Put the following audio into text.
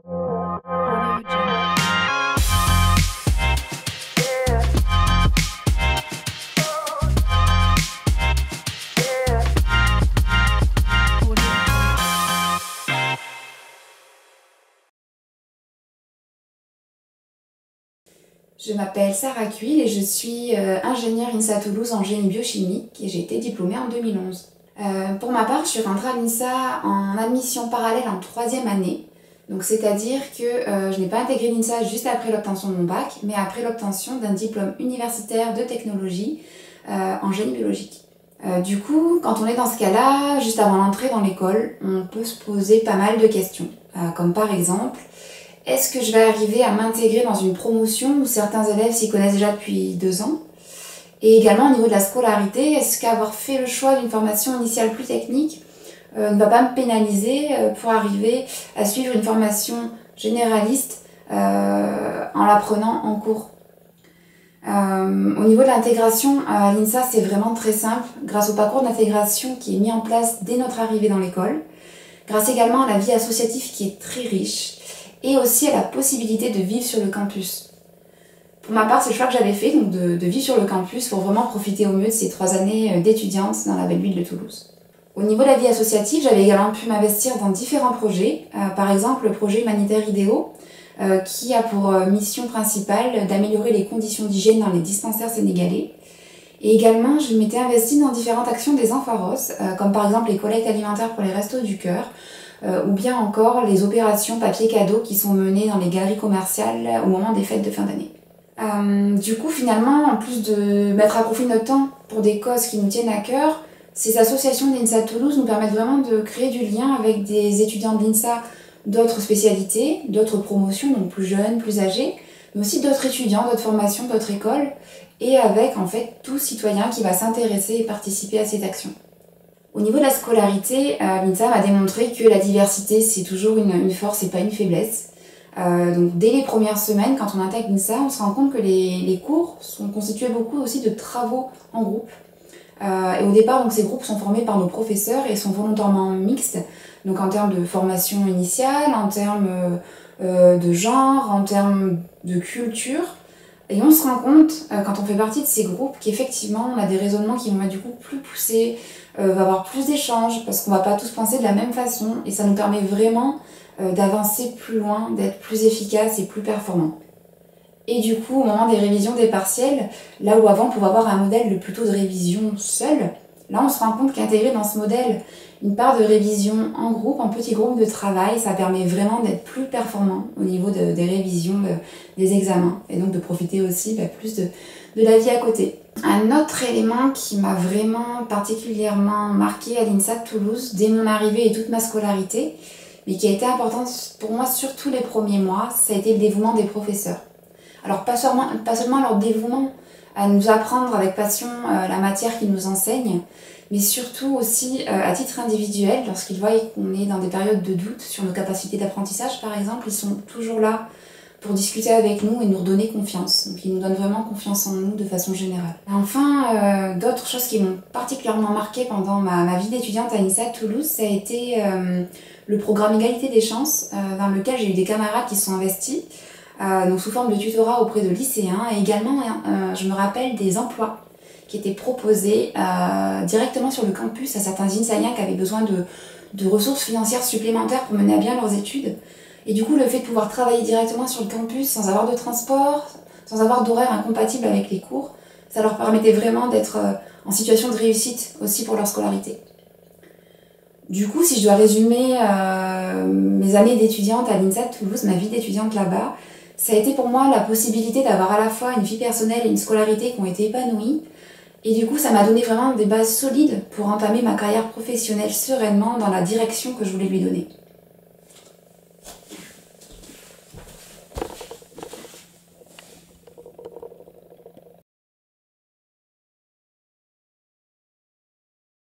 Audio Jungle. Je m'appelle Sarah Cuil et je suis ingénieure INSA Toulouse en génie biochimique et j'ai été diplômée en 2011. Pour ma part, je suis rentrée à l'INSA en admission parallèle en 3e année. Donc c'est-à-dire que je n'ai pas intégré l'INSA juste après l'obtention de mon bac, mais après l'obtention d'un diplôme universitaire de technologie en génie biologique. Du coup, quand on est dans ce cas-là, juste avant l'entrée dans l'école, on peut se poser pas mal de questions. Comme par exemple, est-ce que je vais arriver à m'intégrer dans une promotion où certains élèves s'y connaissent déjà depuis 2 ans? Et également au niveau de la scolarité, est-ce qu'avoir fait le choix d'une formation initiale plus technique ne va pas me pénaliser pour arriver à suivre une formation généraliste en l'apprenant en cours? Au niveau de l'intégration à l'INSA, c'est vraiment très simple, grâce au parcours d'intégration qui est mis en place dès notre arrivée dans l'école, grâce également à la vie associative qui est très riche, et aussi à la possibilité de vivre sur le campus. Pour ma part, c'est le choix que j'avais fait, donc de vivre sur le campus pour vraiment profiter au mieux de ces 3 années d'étudiante dans la belle ville de Toulouse. Au niveau de la vie associative, j'avais également pu m'investir dans différents projets, par exemple le projet humanitaire IDEO, qui a pour mission principale d'améliorer les conditions d'hygiène dans les dispensaires sénégalais. Et également, je m'étais investie dans différentes actions des Enfaros, comme par exemple les collectes alimentaires pour les Restos du Cœur, ou bien encore les opérations papier cadeau qui sont menées dans les galeries commerciales au moment des fêtes de fin d'année. Du coup, finalement, en plus de mettre à profit notre temps pour des causes qui nous tiennent à cœur, ces associations d'INSA Toulouse nous permettent vraiment de créer du lien avec des étudiants de l'INSA d'autres spécialités, d'autres promotions, donc plus jeunes, plus âgés, mais aussi d'autres étudiants, d'autres formations, d'autres écoles, et avec en fait tout citoyen qui va s'intéresser et participer à ces actions. Au niveau de la scolarité, l'INSA m'a démontré que la diversité c'est toujours une force et pas une faiblesse. Donc dès les premières semaines, quand on intègre l'INSA, on se rend compte que les cours sont constitués beaucoup aussi de travaux en groupe. Et au départ, donc, ces groupes sont formés par nos professeurs et sont volontairement mixtes, donc en termes de formation initiale, en termes de genre, en termes de culture. Et on se rend compte, quand on fait partie de ces groupes, qu'effectivement, on a des raisonnements qui vont être du coup plus poussés, va avoir plus d'échanges, parce qu'on va pas tous penser de la même façon, et ça nous permet vraiment d'avancer plus loin, d'être plus efficace et plus performant. Et du coup, au moment des révisions des partiels, là où avant on pouvait avoir un modèle plutôt de révision seul, là on se rend compte qu'intégrer dans ce modèle une part de révision en groupe, en petit groupe de travail, ça permet vraiment d'être plus performant au niveau des révisions des examens et donc de profiter aussi plus de la vie à côté. Un autre élément qui m'a vraiment particulièrement marqué à l'INSA de Toulouse dès mon arrivée et toute ma scolarité, mais qui a été important pour moi surtout les premiers mois, ça a été le dévouement des professeurs. Alors pas seulement leur dévouement à nous apprendre avec passion la matière qu'ils nous enseignent, mais surtout aussi à titre individuel, lorsqu'ils voient qu'on est dans des périodes de doute sur nos capacités d'apprentissage par exemple, ils sont toujours là pour discuter avec nous et nous redonner confiance. Donc ils nous donnent vraiment confiance en nous de façon générale. Et enfin, d'autres choses qui m'ont particulièrement marquée pendant ma vie d'étudiante à l'INSA de Toulouse, ça a été le programme Égalité des chances, dans lequel j'ai eu des camarades qui se sont investis, donc sous forme de tutorat auprès de lycéens, et également je me rappelle des emplois qui étaient proposés directement sur le campus à certains INSAiens qui avaient besoin de ressources financières supplémentaires pour mener à bien leurs études. Et du coup, le fait de pouvoir travailler directement sur le campus sans avoir de transport, sans avoir d'horaire incompatible avec les cours, ça leur permettait vraiment d'être en situation de réussite aussi pour leur scolarité. Du coup, si je dois résumer mes années d'étudiante à l'INSA de Toulouse, ma vie d'étudiante là-bas, ça a été pour moi la possibilité d'avoir à la fois une vie personnelle et une scolarité qui ont été épanouies. Et du coup, ça m'a donné vraiment des bases solides pour entamer ma carrière professionnelle sereinement dans la direction que je voulais lui donner.